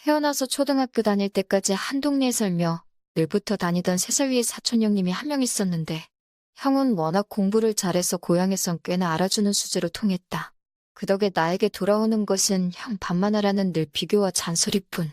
태어나서 초등학교 다닐 때까지 한 동네에 살며 늘 붙어 다니던 3살 위의 사촌 형님이 한 명 있었는데 형은 워낙 공부를 잘해서 고향에선 꽤나 알아주는 수재로 통했다. 그 덕에 나에게 돌아오는 것은 형 밥만 하라는 늘 비교와 잔소리뿐.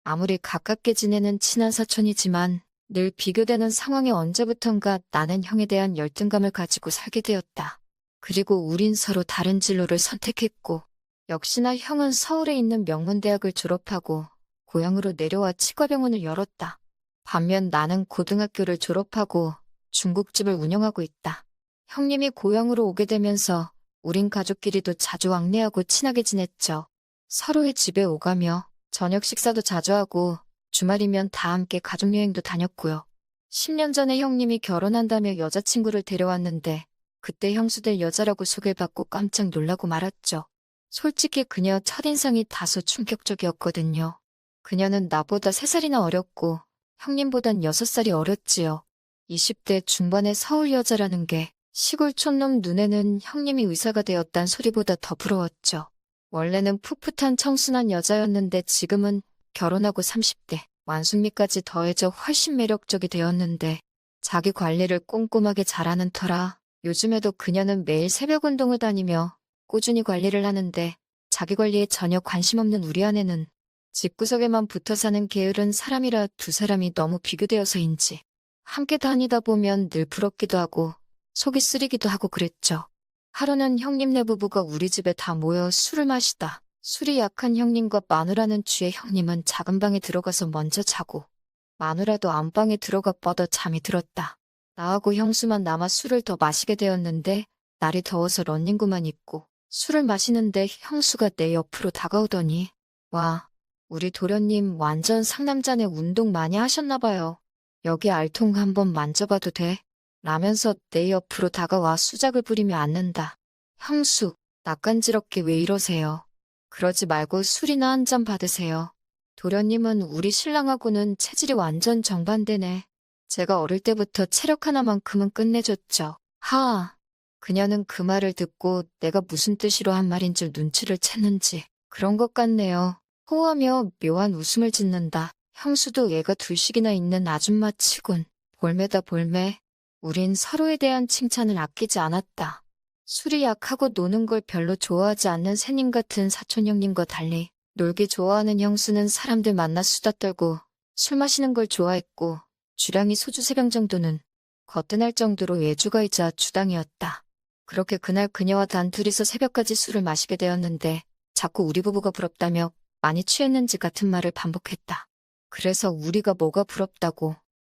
아무리 가깝게 지내는 친한 사촌이지만 늘 비교되는 상황에 언제부턴가 나는 형에 대한 열등감을 가지고 살게 되었다. 그리고 우린 서로 다른 진로를 선택했고 역시나 형은 서울에 있는 명문대학을 졸업하고 고향으로 내려와 치과병원을 열었다. 반면 나는 고등학교를 졸업하고 중국집을 운영하고 있다. 형님이 고향으로 오게 되면서 우린 가족끼리도 자주 왕래하고 친하게 지냈죠. 서로의 집에 오가며 저녁 식사도 자주 하고 주말이면 다 함께 가족여행도 다녔고요. 10년 전에 형님이 결혼한다며 여자친구를 데려왔는데 그때 형수될 여자라고 소개받고 깜짝 놀라고 말았죠. 솔직히 그녀 첫인상이 다소 충격적이었거든요. 그녀는 나보다 3살이나 어렸고 형님보단 6살이 어렸지요. 20대 중반의 서울 여자라는 게 시골 촌놈 눈에는 형님이 의사가 되었단 소리보다 더 부러웠죠. 원래는 풋풋한 청순한 여자였는데 지금은 결혼하고 30대, 완숙미까지 더해져 훨씬 매력적이 되었는데 자기 관리를 꼼꼼하게 잘하는 터라 요즘에도 그녀는 매일 새벽 운동을 다니며 꾸준히 관리를 하는데 자기 관리에 전혀 관심 없는 우리 아내는 집구석에만 붙어 사는 게으른 사람이라 두 사람이 너무 비교되어서인지 함께 다니다 보면 늘 부럽기도 하고 속이 쓰리기도 하고 그랬죠. 하루는 형님네 부부가 우리 집에 다 모여 술을 마시다 술이 약한 형님과 마누라는 취해 형님은 작은 방에 들어가서 먼저 자고 마누라도 안방에 들어가 뻗어 잠이 들었다. 나하고 형수만 남아 술을 더 마시게 되었는데 날이 더워서 런닝구만 입고 술을 마시는데 형수가 내 옆으로 다가오더니 와, 우리 도련님 완전 상남자네 운동 많이 하셨나 봐요. 여기 알통 한번 만져봐도 돼? 라면서 내 옆으로 다가와 수작을 부리며 앉는다. 형수, 낯간지럽게 왜 이러세요? 그러지 말고 술이나 한 잔 받으세요. 도련님은 우리 신랑하고는 체질이 완전 정반대네. 제가 어릴 때부터 체력 하나만큼은 끝내줬죠. 하아. 그녀는 그 말을 듣고 내가 무슨 뜻으로 한 말인 줄 눈치를 챘는지 그런 것 같네요. 호하며 묘한 웃음을 짓는다. 형수도 얘가 둘씩이나 있는 아줌마 치곤 볼매다 볼매. 우린 서로에 대한 칭찬을 아끼지 않았다. 술이 약하고 노는 걸 별로 좋아하지 않는 새님 같은 사촌 형님과 달리 놀기 좋아하는 형수는 사람들 만나 수다 떨고 술 마시는 걸 좋아했고 주량이 소주 3병 정도는 거뜬할 정도로 예주가이자 주당이었다. 그렇게 그날 그녀와 단둘이서 새벽까지 술을 마시게 되었는데 자꾸 우리 부부가 부럽다며 많이 취했는지 같은 말을 반복했다. 그래서 우리가 뭐가 부럽다고.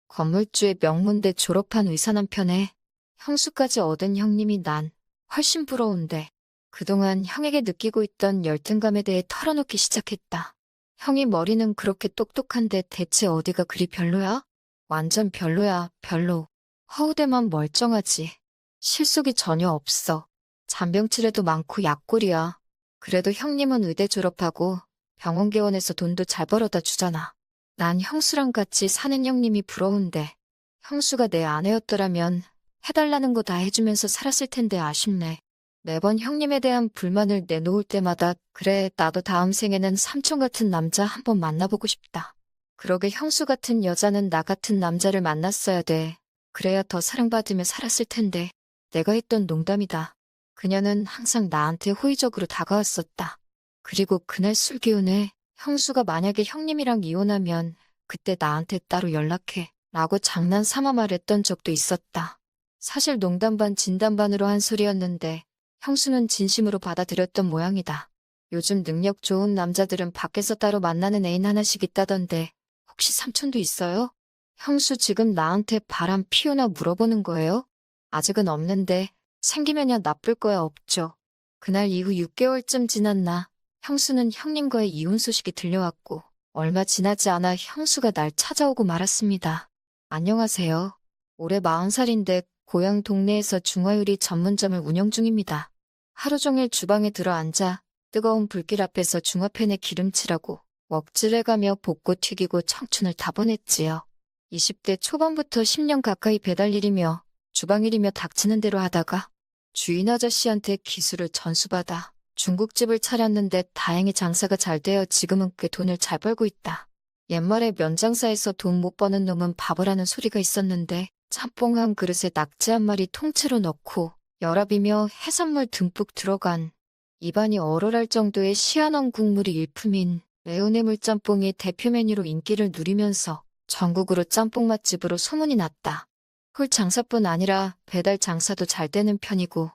건물주의 명문대 졸업한 의사 남편에 형수까지 얻은 형님이 난 훨씬 부러운데 그동안 형에게 느끼고 있던 열등감에 대해 털어놓기 시작했다. 형이 머리는 그렇게 똑똑한데 대체 어디가 그리 별로야? 완전 별로야, 별로. 허우대만 멀쩡하지. 실속이 전혀 없어. 잔병치레도 많고 약골이야. 그래도 형님은 의대 졸업하고 병원 개원해서 돈도 잘 벌어다 주잖아. 난 형수랑 같이 사는 형님이 부러운데 형수가 내 아내였더라면 해달라는 거 다 해주면서 살았을 텐데 아쉽네. 매번 형님에 대한 불만을 내놓을 때마다 그래 나도 다음 생에는 삼촌 같은 남자 한번 만나보고 싶다. 그러게 형수 같은 여자는 나 같은 남자를 만났어야 돼. 그래야 더 사랑받으며 살았을 텐데. 내가 했던 농담이다. 그녀는 항상 나한테 호의적으로 다가왔었다. 그리고 그날 술 기운에 형수가 만약에 형님이랑 이혼하면 그때 나한테 따로 연락해 라고 장난 삼아 말했던 적도 있었다. 사실 농담 반 진담 반으로 한 소리였는데 형수는 진심으로 받아들였던 모양이다. 요즘 능력 좋은 남자들은 밖에서 따로 만나는 애인 하나씩 있다던데 혹시 삼촌도 있어요? 형수 지금 나한테 바람 피우나 물어보는 거예요? 아직은 없는데 생기면야 나쁠 거야 없죠. 그날 이후 6개월쯤 지났나 형수는 형님과의 이혼 소식이 들려왔고 얼마 지나지 않아 형수가 날 찾아오고 말았습니다. 안녕하세요. 올해 40살인데 고향 동네에서 중화요리 전문점을 운영 중입니다. 하루 종일 주방에 들어 앉아 뜨거운 불길 앞에서 중화팬에 기름칠하고 먹질해가며 볶고 튀기고 청춘을 다 보냈지요. 20대 초반부터 10년 가까이 배달일이며 주방일이며 닥치는 대로 하다가 주인 아저씨한테 기술을 전수받아 중국집을 차렸는데 다행히 장사가 잘 되어 지금은 꽤 돈을 잘 벌고 있다. 옛말에 면장사에서 돈 못 버는 놈은 바보라는 소리가 있었는데 짬뽕 한 그릇에 낙지 한 마리 통째로 넣고 열압이며 해산물 듬뿍 들어간 입안이 얼얼할 정도의 시원한 국물이 일품인 매운 해물짬뽕이 대표 메뉴로 인기를 누리면서 전국으로 짬뽕 맛집으로 소문이 났다. 홀 장사뿐 아니라 배달 장사도 잘 되는 편이고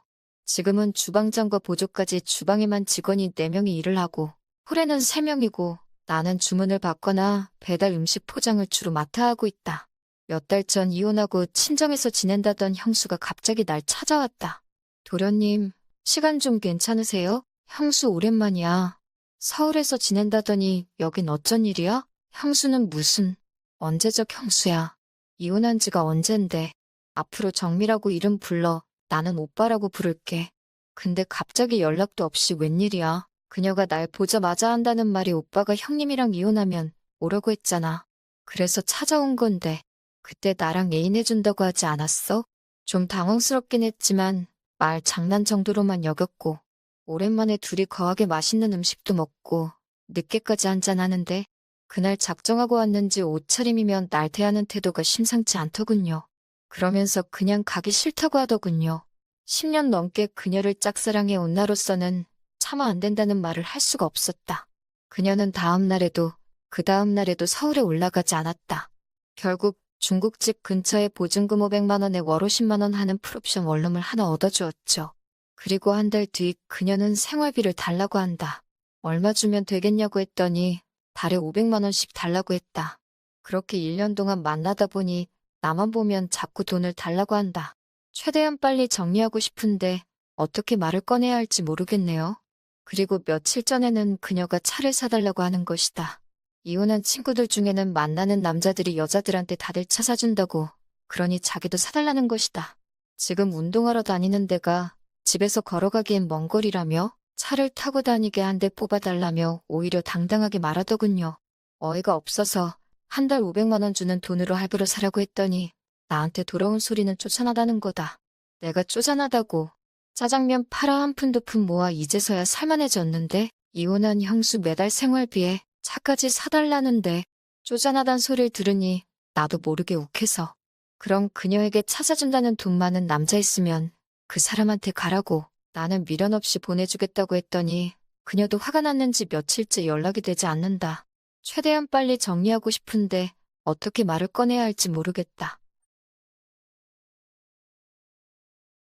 지금은 주방장과 보조까지 주방에만 직원이 4명이 일을 하고 홀에는 3명이고 나는 주문을 받거나 배달 음식 포장을 주로 맡아 하고 있다. 몇 달 전 이혼하고 친정에서 지낸다던 형수가 갑자기 날 찾아왔다. 도련님, 시간 좀 괜찮으세요? 형수 오랜만이야. 서울에서 지낸다더니 여긴 어쩐 일이야? 형수는 무슨 언제적 형수야. 이혼한 지가 언젠데. 앞으로 정미라고 이름 불러. 나는 오빠라고 부를게. 근데 갑자기 연락도 없이 웬일이야. 그녀가 날 보자마자 한다는 말이 오빠가 형님이랑 이혼하면 오라고 했잖아. 그래서 찾아온 건데 그때 나랑 애인해준다고 하지 않았어? 좀 당황스럽긴 했지만 말 장난 정도로만 여겼고 오랜만에 둘이 거하게 맛있는 음식도 먹고 늦게까지 한잔하는데 그날 작정하고 왔는지 옷차림이면 날 대하는 태도가 심상치 않더군요. 그러면서 그냥 가기 싫다고 하더군요. 10년 넘게 그녀를 짝사랑해 온 나로서는 차마 안 된다는 말을 할 수가 없었다. 그녀는 다음 날에도 그 다음 날에도 서울에 올라가지 않았다. 결국 중국집 근처에 보증금 500만 원에 월 50만 원 하는 풀옵션 원룸을 하나 얻어주었죠. 그리고 한 달 뒤 그녀는 생활비를 달라고 한다. 얼마 주면 되겠냐고 했더니 달에 500만 원씩 달라고 했다. 그렇게 1년 동안 만나다 보니 나만 보면 자꾸 돈을 달라고 한다. 최대한 빨리 정리하고 싶은데 어떻게 말을 꺼내야 할지 모르겠네요. 그리고 며칠 전에는 그녀가 차를 사달라고 하는 것이다. 이혼한 친구들 중에는 만나는 남자들이 여자들한테 다들 차 사준다고. 그러니 자기도 사달라는 것이다. 지금 운동하러 다니는 데가 집에서 걸어가기엔 먼 거리라며 차를 타고 다니게 한 대 뽑아달라며 오히려 당당하게 말하더군요. 어이가 없어서 한 달 500만 원 주는 돈으로 할부로 사라고 했더니 나한테 돌아온 소리는 쪼잔하다는 거다. 내가 쪼잔하다고. 짜장면 팔아 한 푼 두 푼 모아 이제서야 살만해졌는데 이혼한 형수 매달 생활비에 차까지 사달라는데 쪼잔하단 소리를 들으니 나도 모르게 욱해서. 그럼 그녀에게 차 사준다는 돈 많은 남자 있으면 그 사람한테 가라고. 나는 미련 없이 보내주겠다고 했더니 그녀도 화가 났는지 며칠째 연락이 되지 않는다. 최대한 빨리 정리하고 싶은데 어떻게 말을 꺼내야 할지 모르겠다.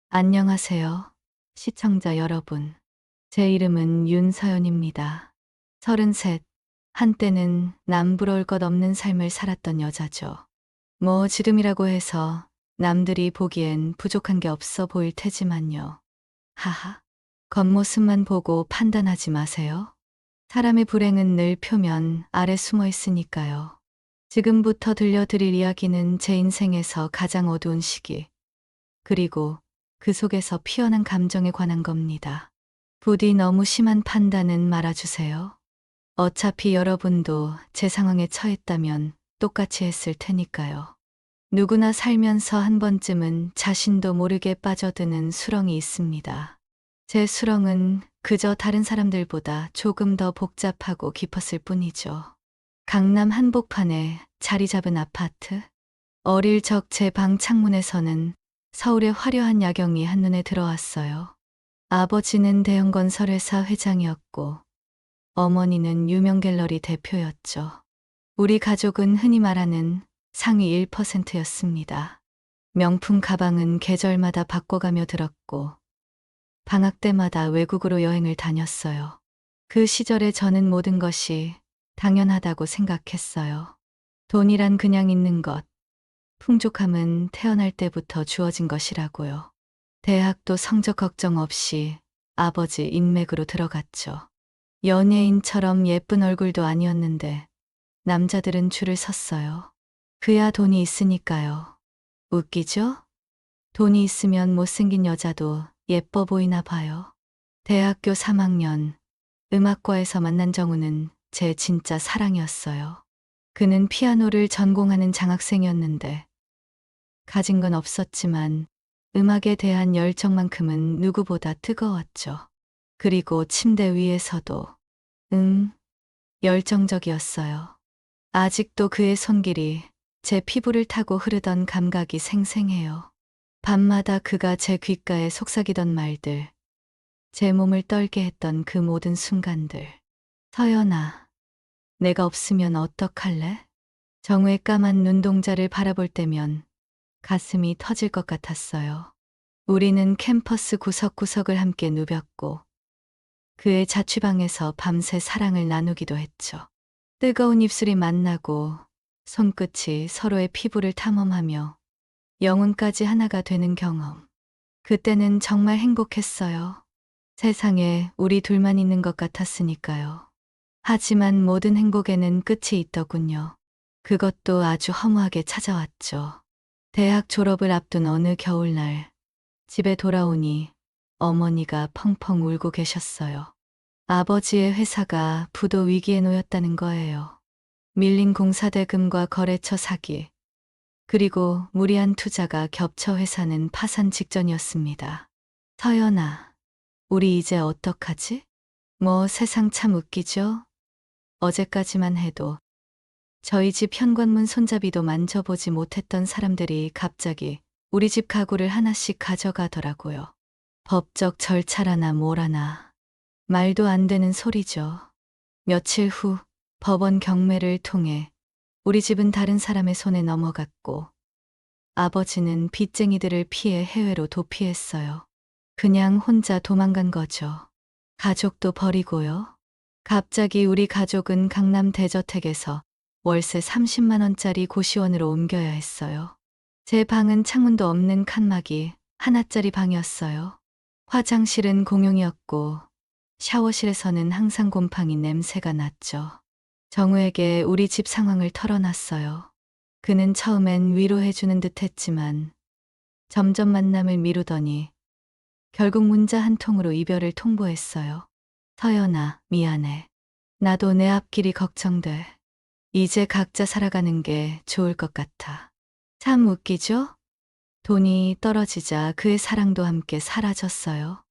안녕하세요. 시청자 여러분. 제 이름은 윤서연입니다. 33. 한때는 남부러울 것 없는 삶을 살았던 여자죠. 뭐 지름이라고 해서 남들이 보기엔 부족한 게 없어 보일 테지만요. 하하. 겉모습만 보고 판단하지 마세요. 사람의 불행은 늘 표면 아래 숨어 있으니까요. 지금부터 들려드릴 이야기는 제 인생에서 가장 어두운 시기, 그리고 그 속에서 피어난 감정에 관한 겁니다. 부디 너무 심한 판단은 말아주세요. 어차피 여러분도 제 상황에 처했다면 똑같이 했을 테니까요. 누구나 살면서 한 번쯤은 자신도 모르게 빠져드는 수렁이 있습니다. 제 수렁은 그저 다른 사람들보다 조금 더 복잡하고 깊었을 뿐이죠. 강남 한복판에 자리 잡은 아파트. 어릴 적 제 방 창문에서는 서울의 화려한 야경이 한눈에 들어왔어요. 아버지는 대형 건설회사 회장이었고 어머니는 유명 갤러리 대표였죠. 우리 가족은 흔히 말하는 상위 1%였습니다. 명품 가방은 계절마다 바꿔가며 들었고 방학 때마다 외국으로 여행을 다녔어요. 그 시절에 저는 모든 것이 당연하다고 생각했어요. 돈이란 그냥 있는 것, 풍족함은 태어날 때부터 주어진 것이라고요. 대학도 성적 걱정 없이 아버지 인맥으로 들어갔죠. 연예인처럼 예쁜 얼굴도 아니었는데 남자들은 줄을 섰어요. 그야 돈이 있으니까요. 웃기죠? 돈이 있으면 못생긴 여자도 예뻐 보이나 봐요. 대학교 3학년 음악과에서 만난 정우는 제 진짜 사랑이었어요. 그는 피아노를 전공하는 장학생이었는데 가진 건 없었지만 음악에 대한 열정만큼은 누구보다 뜨거웠죠. 그리고 침대 위에서도 열정적이었어요. 아직도 그의 손길이 제 피부를 타고 흐르던 감각이 생생해요. 밤마다 그가 제 귓가에 속삭이던 말들, 제 몸을 떨게 했던 그 모든 순간들. 서연아, 내가 없으면 어떡할래? 정우의 까만 눈동자를 바라볼 때면 가슴이 터질 것 같았어요. 우리는 캠퍼스 구석구석을 함께 누볐고 그의 자취방에서 밤새 사랑을 나누기도 했죠. 뜨거운 입술이 만나고 손끝이 서로의 피부를 탐험하며 영혼까지 하나가 되는 경험. 그때는 정말 행복했어요. 세상에 우리 둘만 있는 것 같았으니까요. 하지만 모든 행복에는 끝이 있더군요. 그것도 아주 허무하게 찾아왔죠. 대학 졸업을 앞둔 어느 겨울날, 집에 돌아오니 어머니가 펑펑 울고 계셨어요. 아버지의 회사가 부도 위기에 놓였다는 거예요. 밀린 공사대금과 거래처 사기, 그리고 무리한 투자가 겹쳐 회사는 파산 직전이었습니다. 서연아, 우리 이제 어떡하지? 뭐 세상 참 웃기죠? 어제까지만 해도 저희 집 현관문 손잡이도 만져보지 못했던 사람들이 갑자기 우리 집 가구를 하나씩 가져가더라고요. 법적 절차라나 뭐라나. 말도 안 되는 소리죠. 며칠 후 법원 경매를 통해 우리 집은 다른 사람의 손에 넘어갔고 아버지는 빚쟁이들을 피해 해외로 도피했어요. 그냥 혼자 도망간 거죠. 가족도 버리고요. 갑자기 우리 가족은 강남 대저택에서 월세 30만 원짜리 고시원으로 옮겨야 했어요. 제 방은 창문도 없는 칸막이 하나짜리 방이었어요. 화장실은 공용이었고 샤워실에서는 항상 곰팡이 냄새가 났죠. 정우에게 우리 집 상황을 털어놨어요. 그는 처음엔 위로해주는 듯 했지만 점점 만남을 미루더니 결국 문자 한 통으로 이별을 통보했어요. 서연아, 미안해. 나도 내 앞길이 걱정돼. 이제 각자 살아가는 게 좋을 것 같아. 참 웃기죠? 돈이 떨어지자 그의 사랑도 함께 사라졌어요.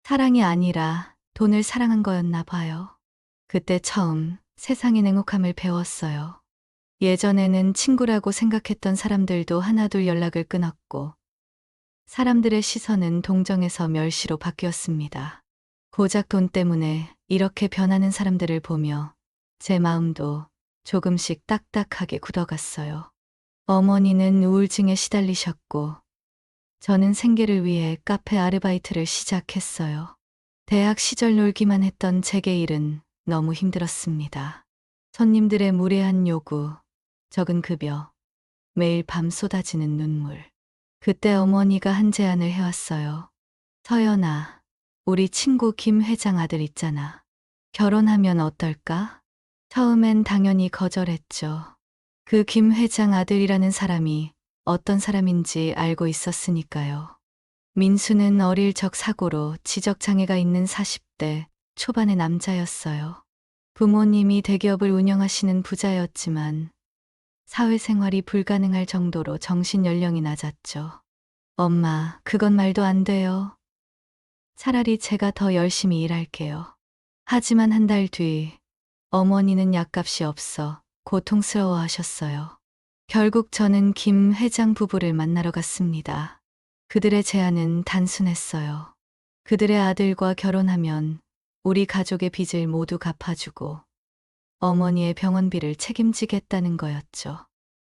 사랑이 아니라 돈을 사랑한 거였나 봐요. 그때 처음 세상의 냉혹함을 배웠어요. 예전에는 친구라고 생각했던 사람들도 하나둘 연락을 끊었고 사람들의 시선은 동정에서 멸시로 바뀌었습니다. 고작 돈 때문에 이렇게 변하는 사람들을 보며 제 마음도 조금씩 딱딱하게 굳어갔어요. 어머니는 우울증에 시달리셨고 저는 생계를 위해 카페 아르바이트를 시작했어요. 대학 시절 놀기만 했던 제게 일은 너무 힘들었습니다. 손님들의 무례한 요구, 적은 급여, 매일 밤 쏟아지는 눈물. 그때 어머니가 한 제안을 해왔어요. 서연아, 우리 친구 김 회장 아들 있잖아. 결혼하면 어떨까? 처음엔 당연히 거절했죠. 그 김 회장 아들이라는 사람이 어떤 사람인지 알고 있었으니까요. 민수는 어릴 적 사고로 지적장애가 있는 40대 초반의 남자였어요. 부모님이 대기업을 운영하시는 부자였지만 사회생활이 불가능할 정도로 정신연령이 낮았죠. 엄마, 그건 말도 안 돼요. 차라리 제가 더 열심히 일할게요. 하지만 한 달 뒤 어머니는 약값이 없어 고통스러워 하셨어요. 결국 저는 김 회장 부부를 만나러 갔습니다. 그들의 제안은 단순했어요. 그들의 아들과 결혼하면 우리 가족의 빚을 모두 갚아주고 어머니의 병원비를 책임지겠다는 거였죠.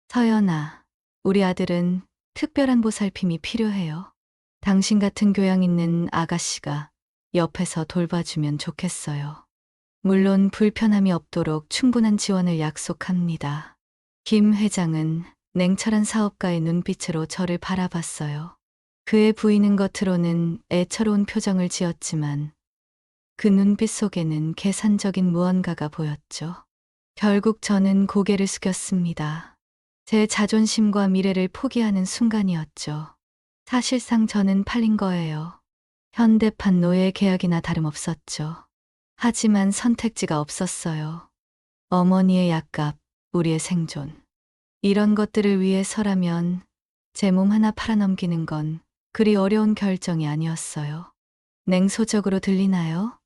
서연아, 우리 아들은 특별한 보살핌이 필요해요. 당신 같은 교양 있는 아가씨가 옆에서 돌봐주면 좋겠어요. 물론 불편함이 없도록 충분한 지원을 약속합니다. 김 회장은 냉철한 사업가의 눈빛으로 저를 바라봤어요. 그의 부인은 겉으로는 애처로운 표정을 지었지만 그 눈빛 속에는 계산적인 무언가가 보였죠. 결국 저는 고개를 숙였습니다. 제 자존심과 미래를 포기하는 순간이었죠. 사실상 저는 팔린 거예요. 현대판 노예 계약이나 다름없었죠. 하지만 선택지가 없었어요. 어머니의 약값, 우리의 생존. 이런 것들을 위해서라면 제 몸 하나 팔아넘기는 건 그리 어려운 결정이 아니었어요. 냉소적으로 들리나요?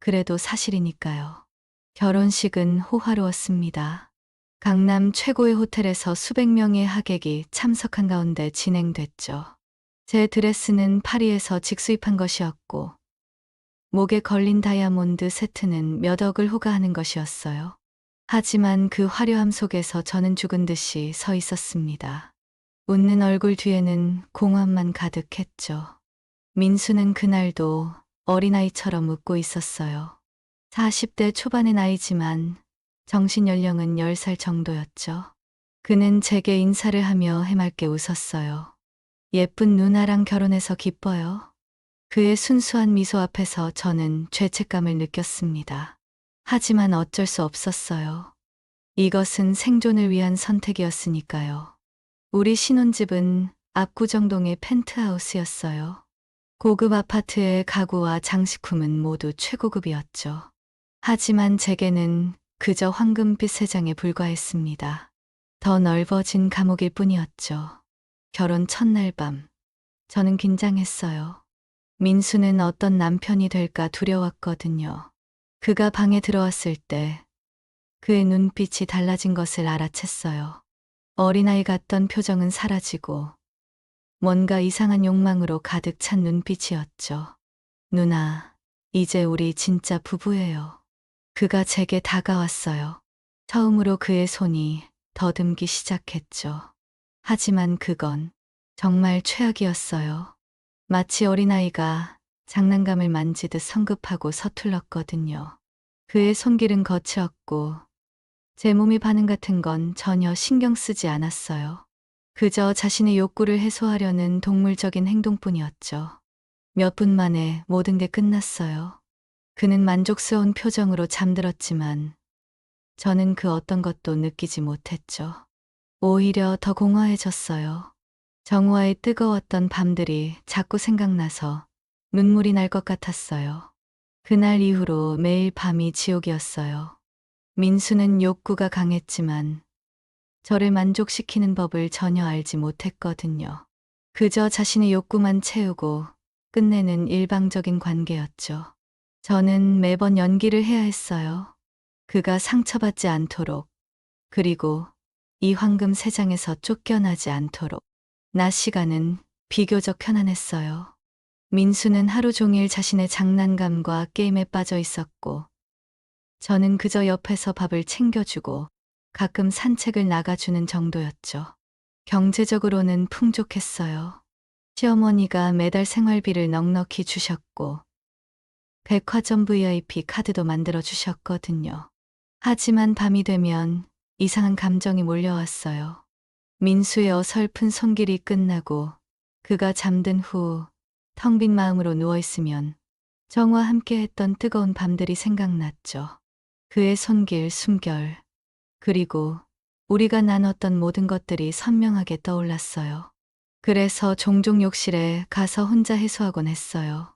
그래도 사실이니까요. 결혼식은 호화로웠습니다. 강남 최고의 호텔에서 수백 명의 하객이 참석한 가운데 진행됐죠. 제 드레스는 파리에서 직수입한 것이었고, 목에 걸린 다이아몬드 세트는 몇 억을 호가하는 것이었어요. 하지만 그 화려함 속에서 저는 죽은 듯이 서 있었습니다. 웃는 얼굴 뒤에는 공허함만 가득했죠. 민수는 그날도 어린아이처럼 웃고 있었어요. 40대 초반의 나이지만 정신 연령은 10살 정도였죠. 그는 제게 인사를 하며 해맑게 웃었어요. 예쁜 누나랑 결혼해서 기뻐요. 그의 순수한 미소 앞에서 저는 죄책감을 느꼈습니다. 하지만 어쩔 수 없었어요. 이것은 생존을 위한 선택이었으니까요. 우리 신혼집은 압구정동의 펜트하우스였어요. 고급 아파트의 가구와 장식품은 모두 최고급이었죠. 하지만 제게는 그저 황금빛 세장에 불과했습니다. 더 넓어진 감옥일 뿐이었죠. 결혼 첫날 밤, 저는 긴장했어요. 민수는 어떤 남편이 될까 두려웠거든요. 그가 방에 들어왔을 때 그의 눈빛이 달라진 것을 알아챘어요. 어린아이 같던 표정은 사라지고 뭔가 이상한 욕망으로 가득 찬 눈빛이었죠. 누나, 이제 우리 진짜 부부예요. 그가 제게 다가왔어요. 처음으로 그의 손이 더듬기 시작했죠. 하지만 그건 정말 최악이었어요. 마치 어린아이가 장난감을 만지듯 성급하고 서툴렀거든요. 그의 손길은 거칠었고 제 몸의 반응 같은 건 전혀 신경 쓰지 않았어요. 그저 자신의 욕구를 해소하려는 동물적인 행동뿐이었죠. 몇 분 만에 모든 게 끝났어요. 그는 만족스러운 표정으로 잠들었지만 저는 그 어떤 것도 느끼지 못했죠. 오히려 더 공허해졌어요. 정우와의 뜨거웠던 밤들이 자꾸 생각나서 눈물이 날 것 같았어요. 그날 이후로 매일 밤이 지옥이었어요. 민수는 욕구가 강했지만 저를 만족시키는 법을 전혀 알지 못했거든요. 그저 자신의 욕구만 채우고 끝내는 일방적인 관계였죠. 저는 매번 연기를 해야 했어요. 그가 상처받지 않도록, 그리고 이 황금 세상에서 쫓겨나지 않도록. 낮 시간은 비교적 편안했어요. 민수는 하루 종일 자신의 장난감과 게임에 빠져 있었고, 저는 그저 옆에서 밥을 챙겨주고 가끔 산책을 나가주는 정도였죠. 경제적으로는 풍족했어요. 시어머니가 매달 생활비를 넉넉히 주셨고, 백화점 VIP 카드도 만들어 주셨거든요. 하지만 밤이 되면 이상한 감정이 몰려왔어요. 민수의 어설픈 손길이 끝나고 그가 잠든 후 텅 빈 마음으로 누워있으면 정과 함께 했던 뜨거운 밤들이 생각났죠. 그의 손길, 숨결, 그리고 우리가 나눴던 모든 것들이 선명하게 떠올랐어요. 그래서 종종 욕실에 가서 혼자 해소하곤 했어요.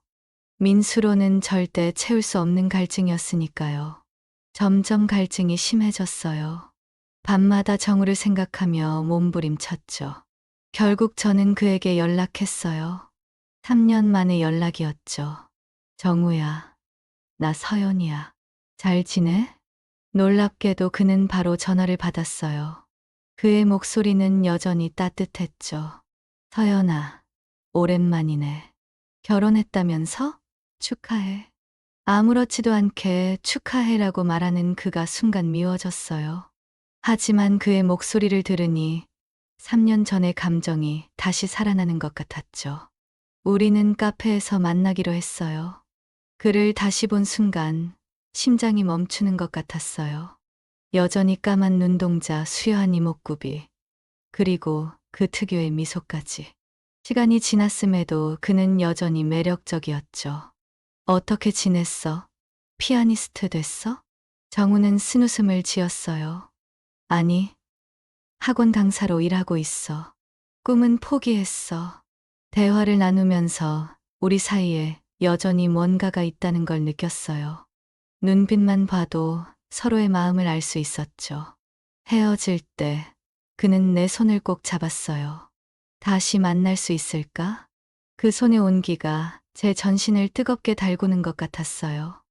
민수로는 절대 채울 수 없는 갈증이었으니까요. 점점 갈증이 심해졌어요. 밤마다 정우를 생각하며 몸부림쳤죠. 결국 저는 그에게 연락했어요. 3년 만의 연락이었죠. 정우야, 나 서연이야. 잘 지내? 놀랍게도 그는 바로 전화를 받았어요. 그의 목소리는 여전히 따뜻했죠. 서연아, 오랜만이네. 결혼했다면서? 축하해. 아무렇지도 않게 축하해라고 말하는 그가 순간 미워졌어요. 하지만 그의 목소리를 들으니 3년 전의 감정이 다시 살아나는 것 같았죠. 우리는 카페에서 만나기로 했어요. 그를 다시 본 순간 심장이 멈추는 것 같았어요. 여전히 까만 눈동자, 수려한 이목구비, 그리고 그 특유의 미소까지. 시간이 지났음에도 그는 여전히 매력적이었죠. 어떻게 지냈어? 피아니스트 됐어? 정우는 쓴웃음을 지었어요. 아니, 학원 강사로 일하고 있어. 꿈은 포기했어. 대화를 나누면서 우리 사이에 여전히 뭔가가 있다는 걸 느꼈어요. 눈빛만 봐도 서로의 마음을 알 수 있었죠. 헤어질 때 그는 내 손을 꼭 잡았어요. 다시 만날 수 있을까? 그 손의 온기가 제 전신을 뜨겁게 달구는 것 같았어요.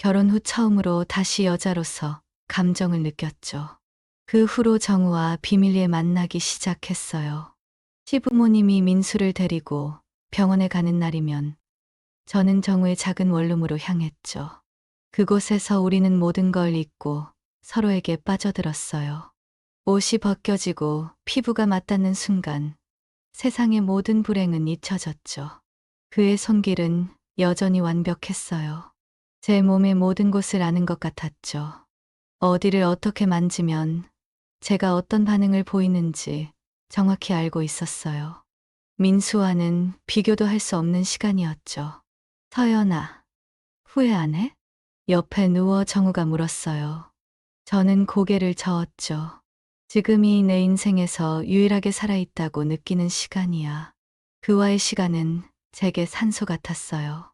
결혼 후 처음으로 다시 여자로서 감정을 느꼈죠. 그 후로 정우와 비밀리에 만나기 시작했어요. 시부모님이 민수를 데리고 병원에 가는 날이면 저는 정우의 작은 원룸으로 향했죠. 그곳에서 우리는 모든 걸 잊고 서로에게 빠져들었어요. 옷이 벗겨지고 피부가 맞닿는 순간 세상의 모든 불행은 잊혀졌죠. 그의 손길은 여전히 완벽했어요. 제 몸의 모든 곳을 아는 것 같았죠. 어디를 어떻게 만지면 제가 어떤 반응을 보이는지 정확히 알고 있었어요. 민수와는 비교도 할 수 없는 시간이었죠. 서연아, 후회 안 해? 옆에 누워 정우가 물었어요. 저는 고개를 저었죠. 지금이 내 인생에서 유일하게 살아있다고 느끼는 시간이야. 그와의 시간은 제게 산소 같았어요.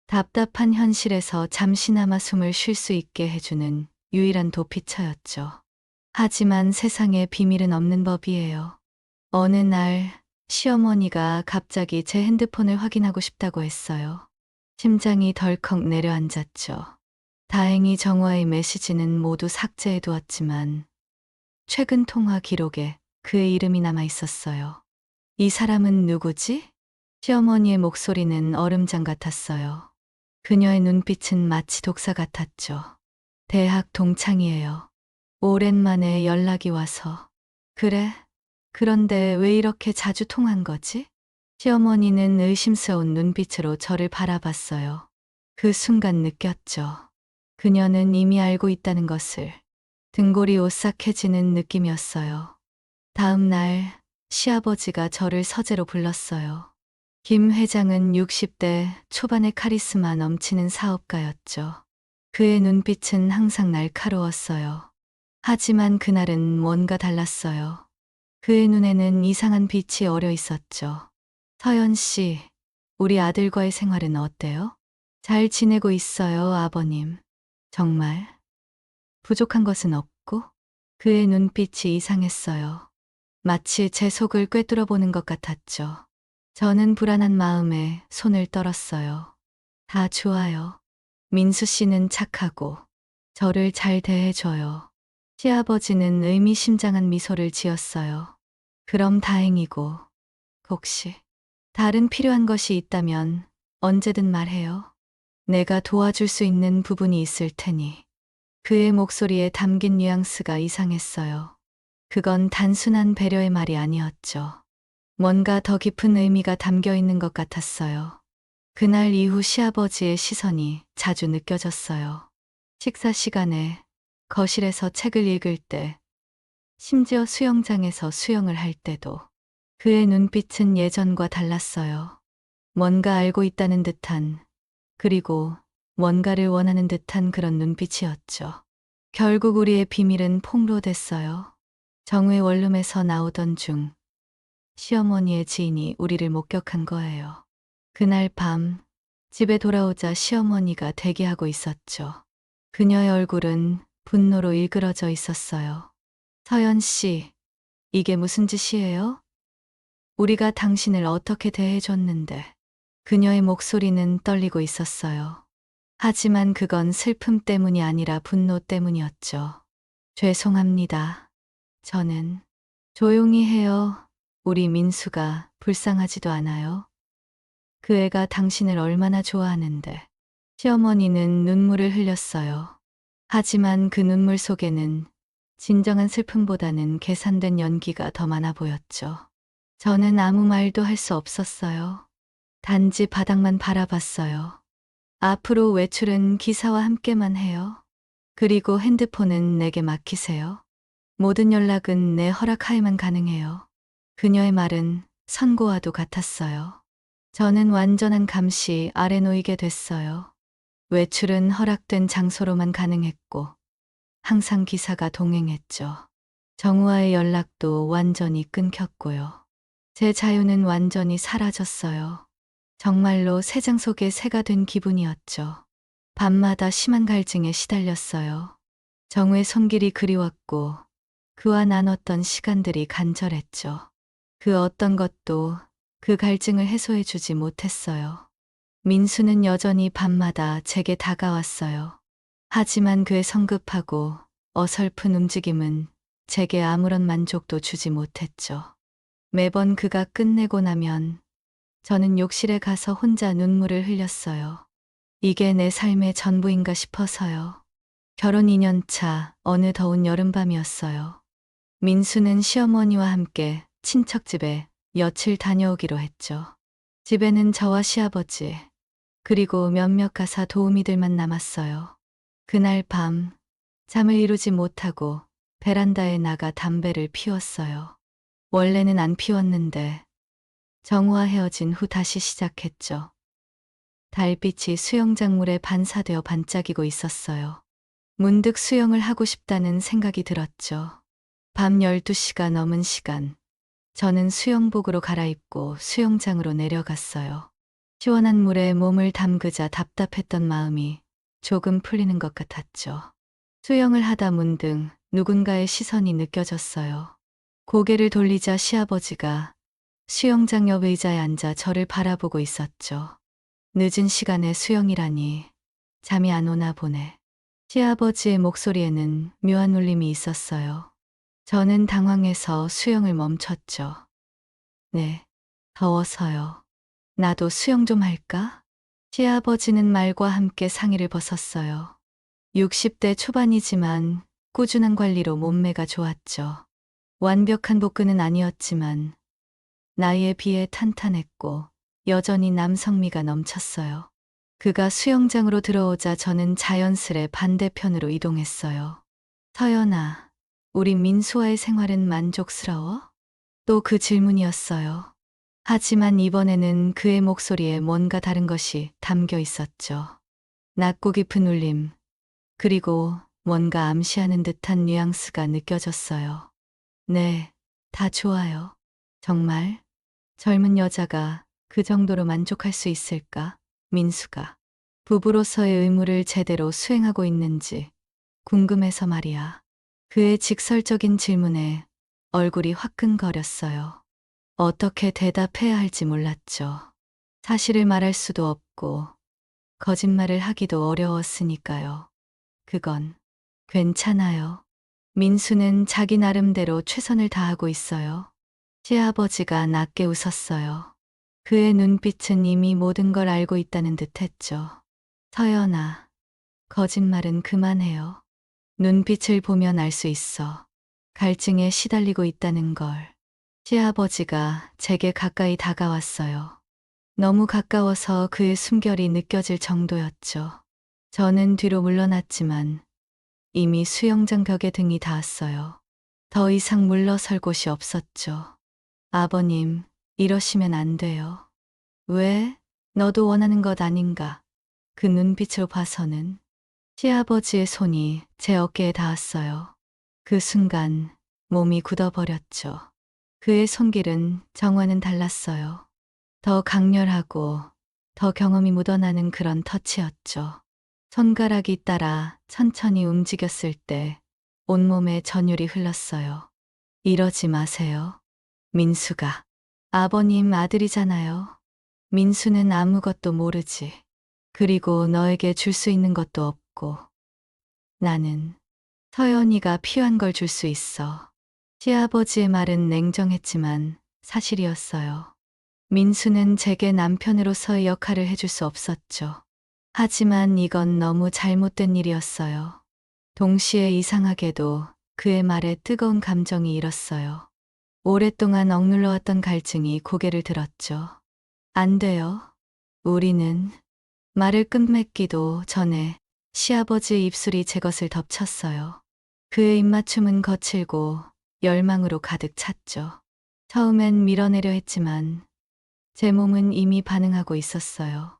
답답한 현실에서 잠시나마 숨을 쉴 수 있게 해주는 유일한 도피처였죠. 하지만 세상에 비밀은 없는 법이에요. 어느 날 시어머니가 갑자기 제 핸드폰을 확인하고 싶다고 했어요. 심장이 덜컥 내려앉았죠. 다행히 정화의 메시지는 모두 삭제해 두었지만 최근 통화 기록에 그의 이름이 남아 있었어요. 이 사람은 누구지? 시어머니의 목소리는 얼음장 같았어요. 그녀의 눈빛은 마치 독사 같았죠. 대학 동창이에요. 오랜만에 연락이 와서. 그래? 그런데 왜 이렇게 자주 통한 거지? 시어머니는 의심스러운 눈빛으로 저를 바라봤어요. 그 순간 느꼈죠. 그녀는 이미 알고 있다는 것을. 등골이 오싹해지는 느낌이었어요. 다음 날 시아버지가 저를 서재로 불렀어요. 김 회장은 60대 초반의 카리스마 넘치는 사업가였죠. 그의 눈빛은 항상 날카로웠어요. 하지만 그날은 뭔가 달랐어요. 그의 눈에는 이상한 빛이 어려 있었죠. 서연 씨, 우리 아들과의 생활은 어때요? 잘 지내고 있어요, 아버님. 정말? 부족한 것은 없고? 그의 눈빛이 이상했어요. 마치 제 속을 꿰뚫어 보는 것 같았죠. 저는 불안한 마음에 손을 떨었어요. 다 좋아요. 민수 씨는 착하고 저를 잘 대해줘요. 시아버지는 의미심장한 미소를 지었어요. 그럼 다행이고, 혹시 다른 필요한 것이 있다면 언제든 말해요. 내가 도와줄 수 있는 부분이 있을 테니. 그의 목소리에 담긴 뉘앙스가 이상했어요. 그건 단순한 배려의 말이 아니었죠. 뭔가 더 깊은 의미가 담겨 있는 것 같았어요. 그날 이후 시아버지의 시선이 자주 느껴졌어요. 식사 시간에, 거실에서 책을 읽을 때, 심지어 수영장에서 수영을 할 때도 그의 눈빛은 예전과 달랐어요. 뭔가 알고 있다는 듯한, 그리고 뭔가를 원하는 듯한 그런 눈빛이었죠. 결국 우리의 비밀은 폭로됐어요. 정의 원룸에서 나오던 중 시어머니의 지인이 우리를 목격한 거예요. 그날 밤 집에 돌아오자 시어머니가 대기하고 있었죠. 그녀의 얼굴은 분노로 일그러져 있었어요. 서연 씨, 이게 무슨 짓이에요? 우리가 당신을 어떻게 대해줬는데. 그녀의 목소리는 떨리고 있었어요. 하지만 그건 슬픔 때문이 아니라 분노 때문이었죠. 죄송합니다. 저는 조용히 해요. 우리 민수가 불쌍하지도 않아요. 그 애가 당신을 얼마나 좋아하는데. 시어머니는 눈물을 흘렸어요. 하지만 그 눈물 속에는 진정한 슬픔보다는 계산된 연기가 더 많아 보였죠. 저는 아무 말도 할 수 없었어요. 단지 바닥만 바라봤어요. 앞으로 외출은 기사와 함께만 해요. 그리고 핸드폰은 내게 맡기세요. 모든 연락은 내 허락하에만 가능해요. 그녀의 말은 선고와도 같았어요. 저는 완전한 감시 아래 놓이게 됐어요. 외출은 허락된 장소로만 가능했고 항상 기사가 동행했죠. 정우와의 연락도 완전히 끊겼고요. 제 자유는 완전히 사라졌어요. 정말로 새장 속의 새가 된 기분이었죠. 밤마다 심한 갈증에 시달렸어요. 정우의 손길이 그리웠고 그와 나눴던 시간들이 간절했죠. 그 어떤 것도 그 갈증을 해소해 주지 못했어요. 민수는 여전히 밤마다 제게 다가왔어요. 하지만 그의 성급하고 어설픈 움직임은 제게 아무런 만족도 주지 못했죠. 매번 그가 끝내고 나면 저는 욕실에 가서 혼자 눈물을 흘렸어요. 이게 내 삶의 전부인가 싶어서요. 결혼 2년 차 어느 더운 여름밤이었어요. 민수는 시어머니와 함께 친척집에 며칠 다녀오기로 했죠. 집에는 저와 시아버지, 그리고 몇몇 가사 도우미들만 남았어요. 그날 밤, 잠을 이루지 못하고 베란다에 나가 담배를 피웠어요. 원래는 안 피웠는데 정우와 헤어진 후 다시 시작했죠. 달빛이 수영장물에 반사되어 반짝이고 있었어요. 문득 수영을 하고 싶다는 생각이 들었죠. 밤 12시가 넘은 시간, 저는 수영복으로 갈아입고 수영장으로 내려갔어요. 시원한 물에 몸을 담그자 답답했던 마음이 조금 풀리는 것 같았죠. 수영을 하다 문득 누군가의 시선이 느껴졌어요. 고개를 돌리자 시아버지가 수영장 옆 의자에 앉아 저를 바라보고 있었죠. 늦은 시간에 수영이라니 잠이 안 오나 보네. 시아버지의 목소리에는 묘한 울림이 있었어요. 저는 당황해서 수영을 멈췄죠. 네, 더워서요. 나도 수영 좀 할까? 시아버지는 말과 함께 상의를 벗었어요. 60대 초반이지만 꾸준한 관리로 몸매가 좋았죠. 완벽한 복근은 아니었지만 나이에 비해 탄탄했고 여전히 남성미가 넘쳤어요. 그가 수영장으로 들어오자 저는 자연스레 반대편으로 이동했어요. 서연아, 우리 민수와의 생활은 만족스러워? 또 그 질문이었어요. 하지만 이번에는 그의 목소리에 뭔가 다른 것이 담겨 있었죠. 낮고 깊은 울림, 그리고 뭔가 암시하는 듯한 뉘앙스가 느껴졌어요. 네, 다 좋아요. 정말 젊은 여자가 그 정도로 만족할 수 있을까? 민수가 부부로서의 의무를 제대로 수행하고 있는지 궁금해서 말이야. 그의 직설적인 질문에 얼굴이 화끈거렸어요. 어떻게 대답해야 할지 몰랐죠. 사실을 말할 수도 없고 거짓말을 하기도 어려웠으니까요. 그건 괜찮아요. 민수는 자기 나름대로 최선을 다하고 있어요. 시아버지가 낮게 웃었어요. 그의 눈빛은 이미 모든 걸 알고 있다는 듯 했죠. 서연아, 거짓말은 그만해요. 눈빛을 보면 알 수 있어. 갈증에 시달리고 있다는 걸. 시아버지가 제게 가까이 다가왔어요. 너무 가까워서 그의 숨결이 느껴질 정도였죠. 저는 뒤로 물러났지만 이미 수영장 벽에 등이 닿았어요. 더 이상 물러설 곳이 없었죠. 아버님, 이러시면 안 돼요. 왜? 너도 원하는 것 아닌가? 그 눈빛으로 봐서는 시아버지의 손이 제 어깨에 닿았어요. 그 순간 몸이 굳어버렸죠. 그의 손길은 정화는 달랐어요. 더 강렬하고 더 경험이 묻어나는 그런 터치였죠. 손가락이 따라 천천히 움직였을 때 온몸에 전율이 흘렀어요. 이러지 마세요. 민수가. 아버님 아들이잖아요. 민수는 아무것도 모르지. 그리고 너에게 줄 수 있는 것도 없고. 나는 서연이가 필요한 걸 줄 수 있어. 시아버지의 말은 냉정했지만 사실이었어요. 민수는 제게 남편으로서의 역할을 해줄 수 없었죠. 하지만 이건 너무 잘못된 일이었어요. 동시에 이상하게도 그의 말에 뜨거운 감정이 일었어요. 오랫동안 억눌러왔던 갈증이 고개를 들었죠. 안 돼요. 우리는 말을 끝맺기도 전에 시아버지의 입술이 제 것을 덮쳤어요. 그의 입맞춤은 거칠고 열망으로 가득 찼죠. 처음엔 밀어내려 했지만 제 몸은 이미 반응하고 있었어요.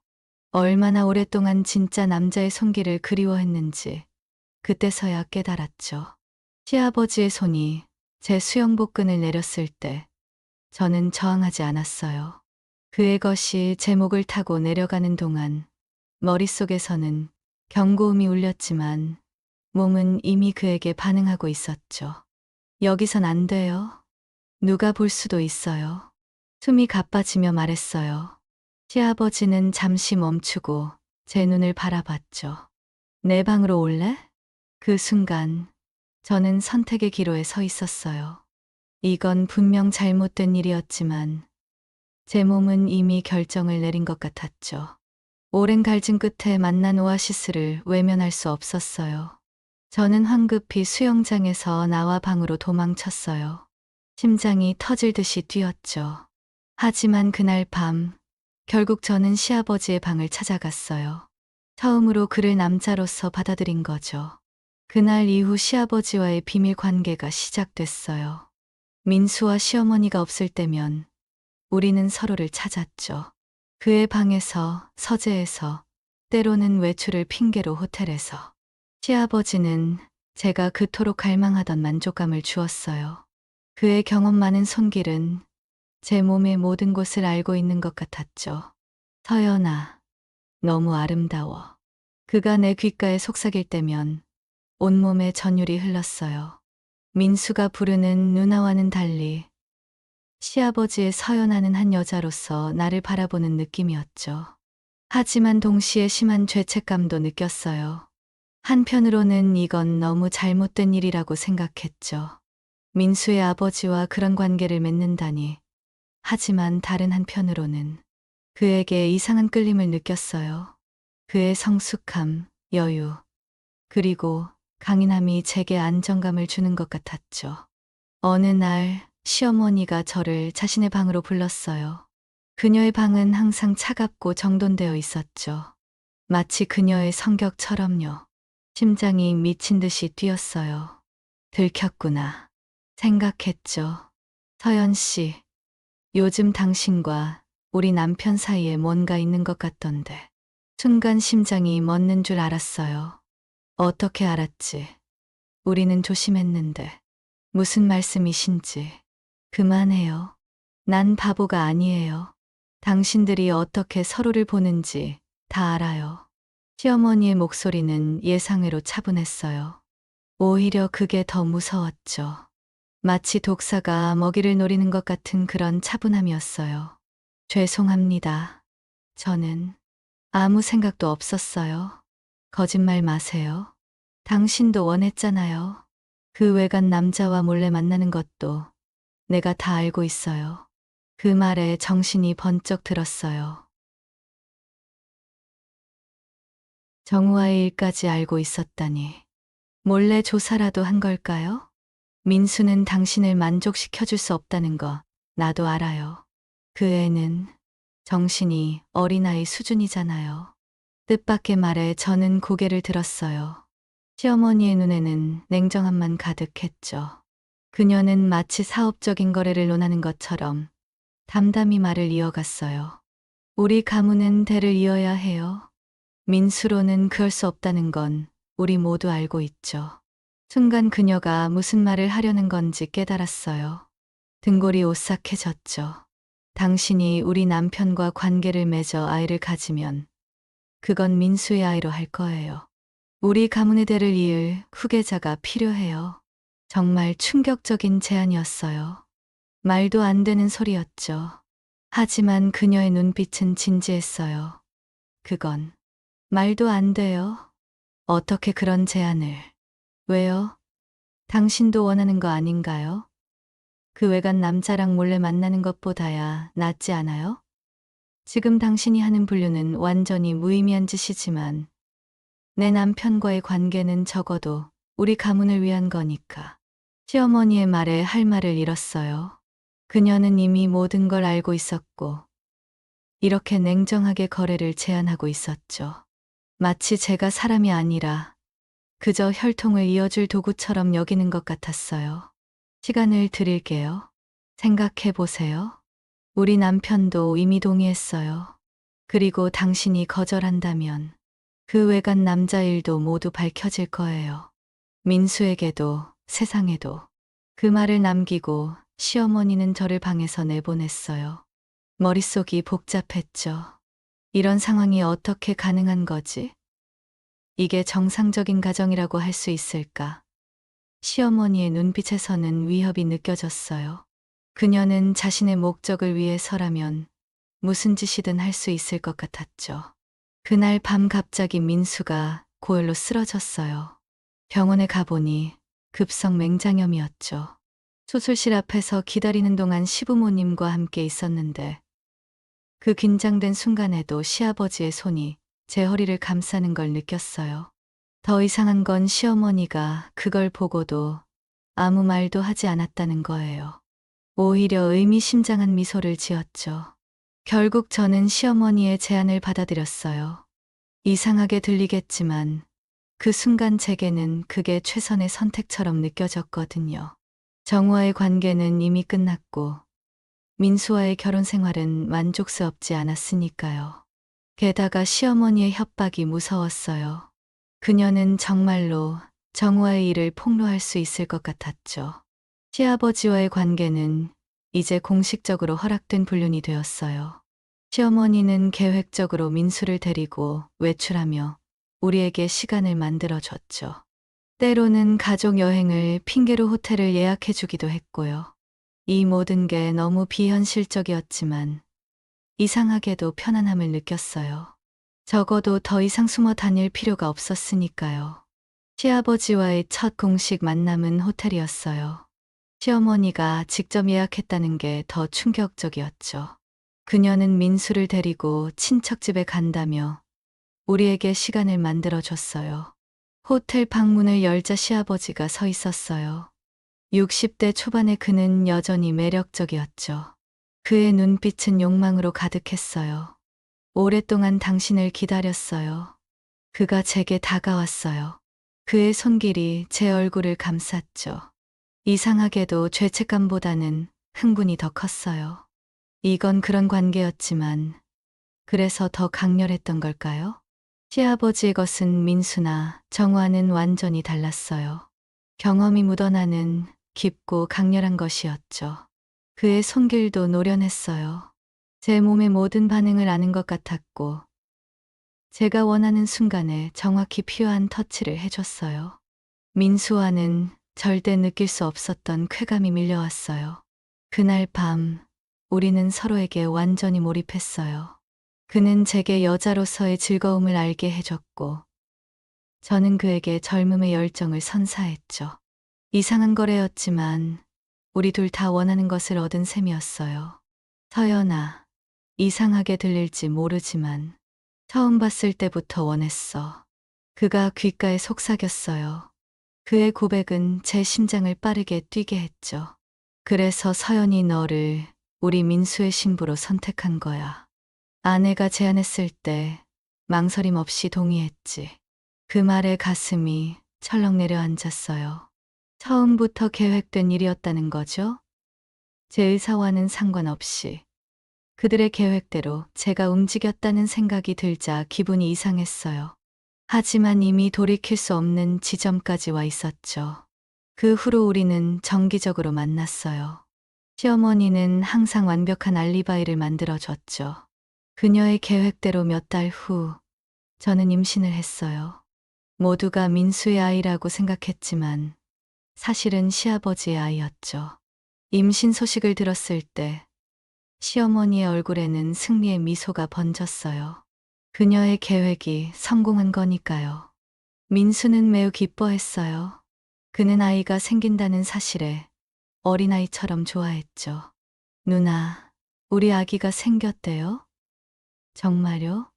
얼마나 오랫동안 진짜 남자의 손길을 그리워했는지 그때서야 깨달았죠. 시아버지의 손이 제 수영복 끈을 내렸을 때 저는 저항하지 않았어요. 그의 것이 제 목을 타고 내려가는 동안 머릿속에서는 경고음이 울렸지만 몸은 이미 그에게 반응하고 있었죠. 여기선 안 돼요. 누가 볼 수도 있어요. 숨이 가빠지며 말했어요. 시아버지는 잠시 멈추고 제 눈을 바라봤죠. 내 방으로 올래? 그 순간 저는 선택의 기로에 서 있었어요. 이건 분명 잘못된 일이었지만 제 몸은 이미 결정을 내린 것 같았죠. 오랜 갈증 끝에 만난 오아시스를 외면할 수 없었어요. 저는 황급히 수영장에서 나와 방으로 도망쳤어요. 심장이 터질 듯이 뛰었죠. 하지만 그날 밤, 결국 저는 시아버지의 방을 찾아갔어요. 처음으로 그를 남자로서 받아들인 거죠. 그날 이후 시아버지와의 비밀 관계가 시작됐어요. 민수와 시어머니가 없을 때면 우리는 서로를 찾았죠. 그의 방에서, 서재에서, 때로는 외출을 핑계로 호텔에서. 시아버지는 제가 그토록 갈망하던 만족감을 주었어요. 그의 경험 많은 손길은 제 몸의 모든 곳을 알고 있는 것 같았죠. 서연아, 너무 아름다워. 그가 내 귓가에 속삭일 때면 온몸에 전율이 흘렀어요. 민수가 부르는 누나와는 달리 시아버지의 서연하는 한 여자로서 나를 바라보는 느낌이었죠. 하지만 동시에 심한 죄책감도 느꼈어요. 한편으로는 이건 너무 잘못된 일이라고 생각했죠. 민수의 아버지와 그런 관계를 맺는다니. 하지만 다른 한편으로는 그에게 이상한 끌림을 느꼈어요. 그의 성숙함, 여유, 그리고 강인함이 제게 안정감을 주는 것 같았죠. 어느 날 시어머니가 저를 자신의 방으로 불렀어요. 그녀의 방은 항상 차갑고 정돈되어 있었죠. 마치 그녀의 성격처럼요. 심장이 미친 듯이 뛰었어요. 들켰구나. 생각했죠. 서연 씨, 요즘 당신과 우리 남편 사이에 뭔가 있는 것 같던데. 순간 심장이 멎는 줄 알았어요. 어떻게 알았지? 우리는 조심했는데. 무슨 말씀이신지. 그만해요. 난 바보가 아니에요. 당신들이 어떻게 서로를 보는지 다 알아요. 시어머니의 목소리는 예상외로 차분했어요. 오히려 그게 더 무서웠죠. 마치 독사가 먹이를 노리는 것 같은 그런 차분함이었어요. 죄송합니다. 저는 아무 생각도 없었어요. 거짓말 마세요. 당신도 원했잖아요. 그 외간 남자와 몰래 만나는 것도 내가 다 알고 있어요. 그 말에 정신이 번쩍 들었어요. 정우와의 일까지 알고 있었다니. 몰래 조사라도 한 걸까요? 민수는 당신을 만족시켜줄 수 없다는 거 나도 알아요. 그 애는 정신이 어린아이 수준이잖아요. 뜻밖의 말에 저는 고개를 들었어요. 시어머니의 눈에는 냉정함만 가득했죠. 그녀는 마치 사업적인 거래를 논하는 것처럼 담담히 말을 이어갔어요. 우리 가문은 대를 이어야 해요. 민수로는 그럴 수 없다는 건 우리 모두 알고 있죠. 순간 그녀가 무슨 말을 하려는 건지 깨달았어요. 등골이 오싹해졌죠. 당신이 우리 남편과 관계를 맺어 아이를 가지면 그건 민수의 아이로 할 거예요. 우리 가문의 대를 이을 후계자가 필요해요. 정말 충격적인 제안이었어요. 말도 안 되는 소리였죠. 하지만 그녀의 눈빛은 진지했어요. 그건 말도 안 돼요. 어떻게 그런 제안을. 왜요? 당신도 원하는 거 아닌가요? 그 외간 남자랑 몰래 만나는 것보다야 낫지 않아요? 지금 당신이 하는 분류는 완전히 무의미한 짓이지만 내 남편과의 관계는 적어도 우리 가문을 위한 거니까. 시어머니의 말에 할 말을 잃었어요. 그녀는 이미 모든 걸 알고 있었고 이렇게 냉정하게 거래를 제안하고 있었죠. 마치 제가 사람이 아니라 그저 혈통을 이어줄 도구처럼 여기는 것 같았어요. 시간을 드릴게요. 생각해 보세요. 우리 남편도 이미 동의했어요. 그리고 당신이 거절한다면 그 외간 남자 일도 모두 밝혀질 거예요. 민수에게도 세상에도. 그 말을 남기고 시어머니는 저를 방에서 내보냈어요. 머릿속이 복잡했죠. 이런 상황이 어떻게 가능한 거지? 이게 정상적인 가정이라고 할 수 있을까? 시어머니의 눈빛에서는 위협이 느껴졌어요. 그녀는 자신의 목적을 위해서라면 무슨 짓이든 할 수 있을 것 같았죠. 그날 밤 갑자기 민수가 고열로 쓰러졌어요. 병원에 가보니 급성 맹장염이었죠. 수술실 앞에서 기다리는 동안 시부모님과 함께 있었는데 그 긴장된 순간에도 시아버지의 손이 제 허리를 감싸는 걸 느꼈어요. 더 이상한 건 시어머니가 그걸 보고도 아무 말도 하지 않았다는 거예요. 오히려 의미심장한 미소를 지었죠. 결국 저는 시어머니의 제안을 받아들였어요. 이상하게 들리겠지만 그 순간 제게는 그게 최선의 선택처럼 느껴졌거든요. 정우와의 관계는 이미 끝났고 민수와의 결혼 생활은 만족스럽지 않았으니까요. 게다가 시어머니의 협박이 무서웠어요. 그녀는 정말로 정우와의 일을 폭로할 수 있을 것 같았죠. 시아버지와의 관계는 이제 공식적으로 허락된 불륜이 되었어요. 시어머니는 계획적으로 민수를 데리고 외출하며 우리에게 시간을 만들어줬죠. 때로는 가족 여행을 핑계로 호텔을 예약해주기도 했고요. 이 모든 게 너무 비현실적이었지만 이상하게도 편안함을 느꼈어요. 적어도 더 이상 숨어 다닐 필요가 없었으니까요. 시아버지와의 첫 공식 만남은 호텔이었어요. 시어머니가 직접 예약했다는 게 더 충격적이었죠. 그녀는 민수를 데리고 친척집에 간다며 우리에게 시간을 만들어줬어요. 호텔 방문을 열자 시아버지가 서 있었어요. 60대 초반의 그는 여전히 매력적이었죠. 그의 눈빛은 욕망으로 가득했어요. 오랫동안 당신을 기다렸어요. 그가 제게 다가왔어요. 그의 손길이 제 얼굴을 감쌌죠. 이상하게도 죄책감보다는 흥분이 더 컸어요. 이건 그런 관계였지만 그래서 더 강렬했던 걸까요? 시아버지의 것은 민수나 정화는 완전히 달랐어요. 경험이 묻어나는 깊고 강렬한 것이었죠. 그의 손길도 노련했어요. 제 몸의 모든 반응을 아는 것 같았고 제가 원하는 순간에 정확히 필요한 터치를 해줬어요. 민수와는 절대 느낄 수 없었던 쾌감이 밀려왔어요. 그날 밤 우리는 서로에게 완전히 몰입했어요. 그는 제게 여자로서의 즐거움을 알게 해줬고 저는 그에게 젊음의 열정을 선사했죠. 이상한 거래였지만 우리 둘 다 원하는 것을 얻은 셈이었어요. 서연아, 이상하게 들릴지 모르지만 처음 봤을 때부터 원했어. 그가 귓가에 속삭였어요. 그의 고백은 제 심장을 빠르게 뛰게 했죠. 그래서 서연이 너를 우리 민수의 신부로 선택한 거야. 아내가 제안했을 때 망설임 없이 동의했지. 그 말에 가슴이 철렁 내려앉았어요. 처음부터 계획된 일이었다는 거죠? 제 의사와는 상관없이 그들의 계획대로 제가 움직였다는 생각이 들자 기분이 이상했어요. 하지만 이미 돌이킬 수 없는 지점까지 와 있었죠. 그 후로 우리는 정기적으로 만났어요. 시어머니는 항상 완벽한 알리바이를 만들어줬죠. 그녀의 계획대로 몇 달 후 저는 임신을 했어요. 모두가 민수의 아이라고 생각했지만 사실은 시아버지의 아이였죠. 임신 소식을 들었을 때 시어머니의 얼굴에는 승리의 미소가 번졌어요. 그녀의 계획이 성공한 거니까요. 민수는 매우 기뻐했어요. 그는 아이가 생긴다는 사실에 어린아이처럼 좋아했죠. 누나, 우리 아기가 생겼대요? 정말요?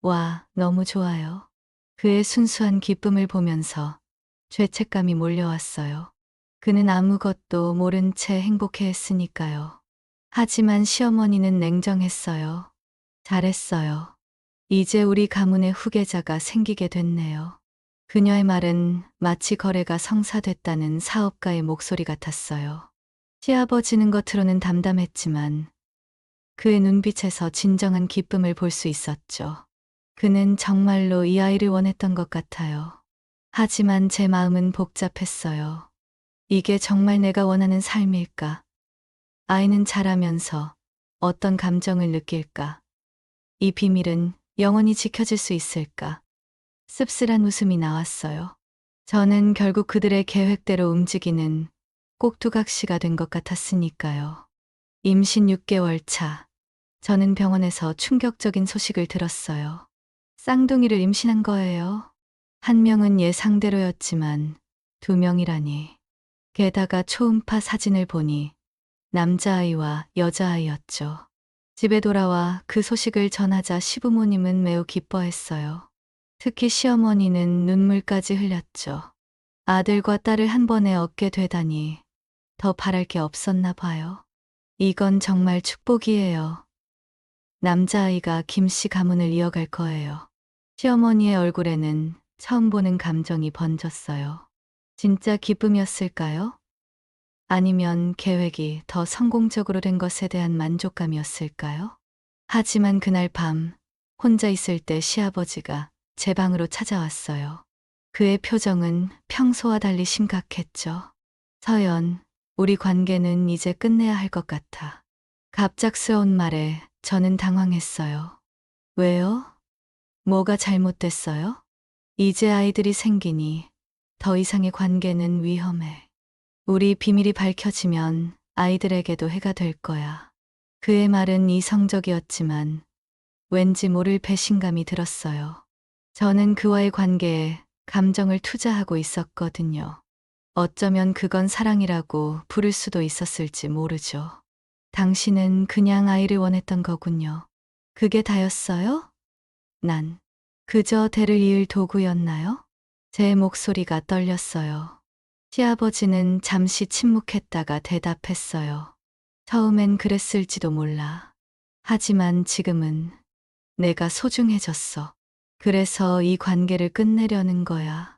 와, 너무 좋아요. 그의 순수한 기쁨을 보면서 죄책감이 몰려왔어요. 그는 아무것도 모른 채 행복해했으니까요. 하지만 시어머니는 냉정했어요. 잘했어요. 이제 우리 가문의 후계자가 생기게 됐네요. 그녀의 말은 마치 거래가 성사됐다는 사업가의 목소리 같았어요. 시아버지는 겉으로는 담담했지만 그의 눈빛에서 진정한 기쁨을 볼 수 있었죠. 그는 정말로 이 아이를 원했던 것 같아요. 하지만 제 마음은 복잡했어요. 이게 정말 내가 원하는 삶일까? 아이는 자라면서 어떤 감정을 느낄까? 이 비밀은 영원히 지켜질 수 있을까? 씁쓸한 웃음이 나왔어요. 저는 결국 그들의 계획대로 움직이는 꼭두각시가 된 것 같았으니까요. 임신 6개월 차, 저는 병원에서 충격적인 소식을 들었어요. 쌍둥이를 임신한 거예요. 한 명은 예상대로였지만 두 명이라니. 게다가 초음파 사진을 보니 남자아이와 여자아이였죠. 집에 돌아와 그 소식을 전하자 시부모님은 매우 기뻐했어요. 특히 시어머니는 눈물까지 흘렸죠. 아들과 딸을 한 번에 얻게 되다니 더 바랄 게 없었나 봐요. 이건 정말 축복이에요. 남자아이가 김씨 가문을 이어갈 거예요. 시어머니의 얼굴에는 처음 보는 감정이 번졌어요. 진짜 기쁨이었을까요? 아니면 계획이 더 성공적으로 된 것에 대한 만족감이었을까요? 하지만 그날 밤 혼자 있을 때 시아버지가 제 방으로 찾아왔어요. 그의 표정은 평소와 달리 심각했죠. 서연, 우리 관계는 이제 끝내야 할 것 같아. 갑작스러운 말에 저는 당황했어요. 왜요? 뭐가 잘못됐어요? 이제 아이들이 생기니 더 이상의 관계는 위험해. 우리 비밀이 밝혀지면 아이들에게도 해가 될 거야. 그의 말은 이성적이었지만 왠지 모를 배신감이 들었어요. 저는 그와의 관계에 감정을 투자하고 있었거든요. 어쩌면 그건 사랑이라고 부를 수도 있었을지 모르죠. 당신은 그냥 아이를 원했던 거군요. 그게 다였어요? 난 그저 대를 이을 도구였나요? 제 목소리가 떨렸어요. 시아버지는 잠시 침묵했다가 대답했어요. 처음엔 그랬을지도 몰라. 하지만 지금은 내가 소중해졌어. 그래서 이 관계를 끝내려는 거야.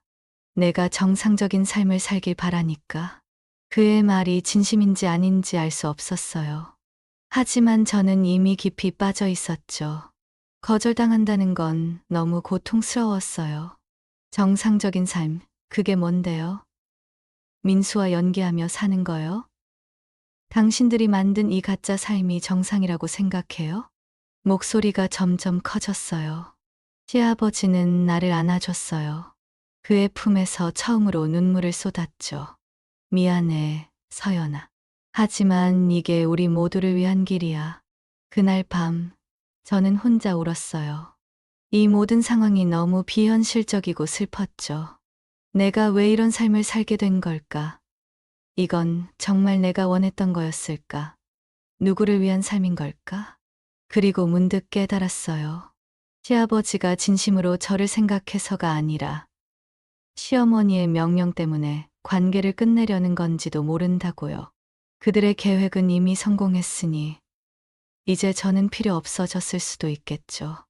내가 정상적인 삶을 살길 바라니까. 그의 말이 진심인지 아닌지 알 수 없었어요. 하지만 저는 이미 깊이 빠져 있었죠. 거절당한다는 건 너무 고통스러웠어요. 정상적인 삶, 그게 뭔데요? 민수와 연기하며 사는 거요? 당신들이 만든 이 가짜 삶이 정상이라고 생각해요? 목소리가 점점 커졌어요. 시아버지는 나를 안아줬어요. 그의 품에서 처음으로 눈물을 쏟았죠. 미안해, 서연아. 하지만 이게 우리 모두를 위한 길이야. 그날 밤, 저는 혼자 울었어요. 이 모든 상황이 너무 비현실적이고 슬펐죠. 내가 왜 이런 삶을 살게 된 걸까? 이건 정말 내가 원했던 거였을까? 누구를 위한 삶인 걸까? 그리고 문득 깨달았어요. 시아버지가 진심으로 저를 생각해서가 아니라 시어머니의 명령 때문에 관계를 끝내려는 건지도 모른다고요. 그들의 계획은 이미 성공했으니 이제 저는 필요 없어졌을 수도 있겠죠.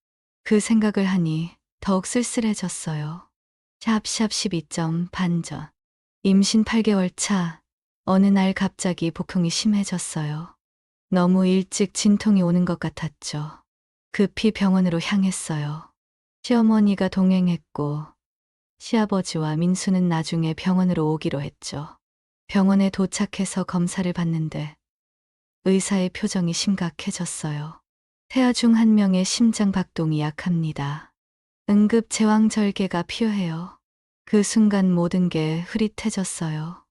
그 생각을 하니 더욱 쓸쓸해졌어요. 샵샵 12점 반전. 임신 8개월 차 어느 날 갑자기 복통이 심해졌어요. 너무 일찍 진통이 오는 것 같았죠. 급히 병원으로 향했어요. 시어머니가 동행했고 시아버지와 민수는 나중에 병원으로 오기로 했죠. 병원에 도착해서 검사를 받는데 의사의 표정이 심각해졌어요. 태아 중 한 명의 심장 박동이 약합니다. 응급 제왕절개가 필요해요. 그 순간 모든 게 흐릿해졌어요.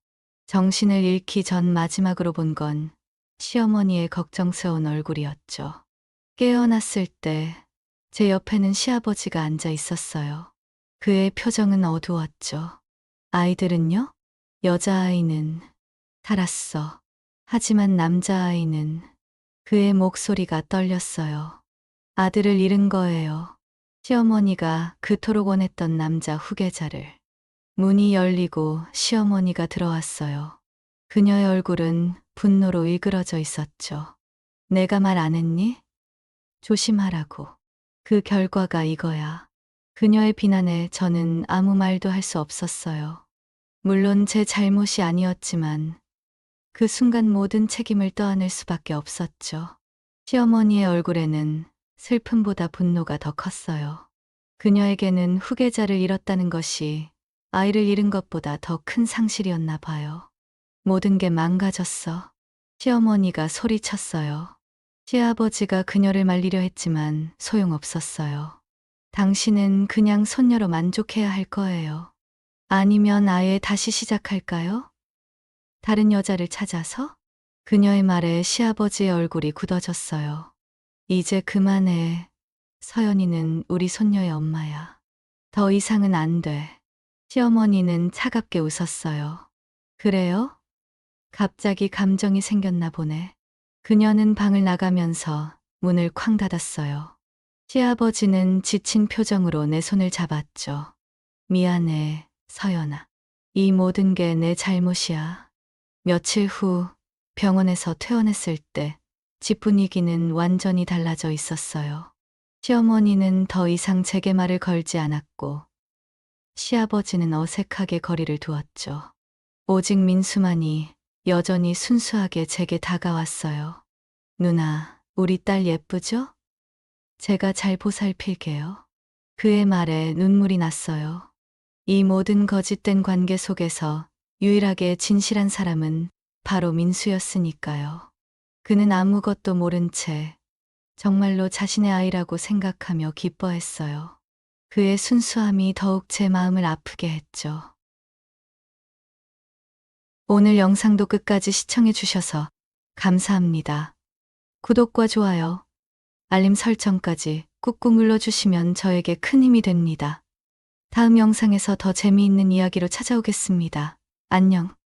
정신을 잃기 전 마지막으로 본 건 시어머니의 걱정스러운 얼굴이었죠. 깨어났을 때 제 옆에는 시아버지가 앉아 있었어요. 그의 표정은 어두웠죠. 아이들은요? 여자아이는 살았어. 하지만 남자아이는 그의 목소리가 떨렸어요. 아들을 잃은 거예요. 시어머니가 그토록 원했던 남자 후계자를. 문이 열리고 시어머니가 들어왔어요. 그녀의 얼굴은 분노로 일그러져 있었죠. 내가 말 안 했니? 조심하라고. 그 결과가 이거야. 그녀의 비난에 저는 아무 말도 할 수 없었어요. 물론 제 잘못이 아니었지만 그 순간 모든 책임을 떠안을 수밖에 없었죠. 시어머니의 얼굴에는 슬픔보다 분노가 더 컸어요. 그녀에게는 후계자를 잃었다는 것이 아이를 잃은 것보다 더 큰 상실이었나 봐요. 모든 게 망가졌어. 시어머니가 소리쳤어요. 시아버지가 그녀를 말리려 했지만 소용없었어요. 당신은 그냥 손녀로 만족해야 할 거예요. 아니면 아예 다시 시작할까요? 다른 여자를 찾아서? 그녀의 말에 시아버지의 얼굴이 굳어졌어요. 이제 그만해. 서연이는 우리 손녀의 엄마야. 더 이상은 안 돼. 시어머니는 차갑게 웃었어요. 그래요? 갑자기 감정이 생겼나 보네. 그녀는 방을 나가면서 문을 쾅 닫았어요. 시아버지는 지친 표정으로 내 손을 잡았죠. 미안해, 서연아. 이 모든 게 내 잘못이야. 며칠 후 병원에서 퇴원했을 때 집 분위기는 완전히 달라져 있었어요. 시어머니는 더 이상 제게 말을 걸지 않았고 시아버지는 어색하게 거리를 두었죠. 오직 민수만이 여전히 순수하게 제게 다가왔어요. 누나, 우리 딸 예쁘죠? 제가 잘 보살필게요. 그의 말에 눈물이 났어요. 이 모든 거짓된 관계 속에서 유일하게 진실한 사람은 바로 민수였으니까요. 그는 아무것도 모른 채 정말로 자신의 아이라고 생각하며 기뻐했어요. 그의 순수함이 더욱 제 마음을 아프게 했죠. 오늘 영상도 끝까지 시청해 주셔서 감사합니다. 구독과 좋아요, 알림 설정까지 꾹꾹 눌러주시면 저에게 큰 힘이 됩니다. 다음 영상에서 더 재미있는 이야기로 찾아오겠습니다. 안녕.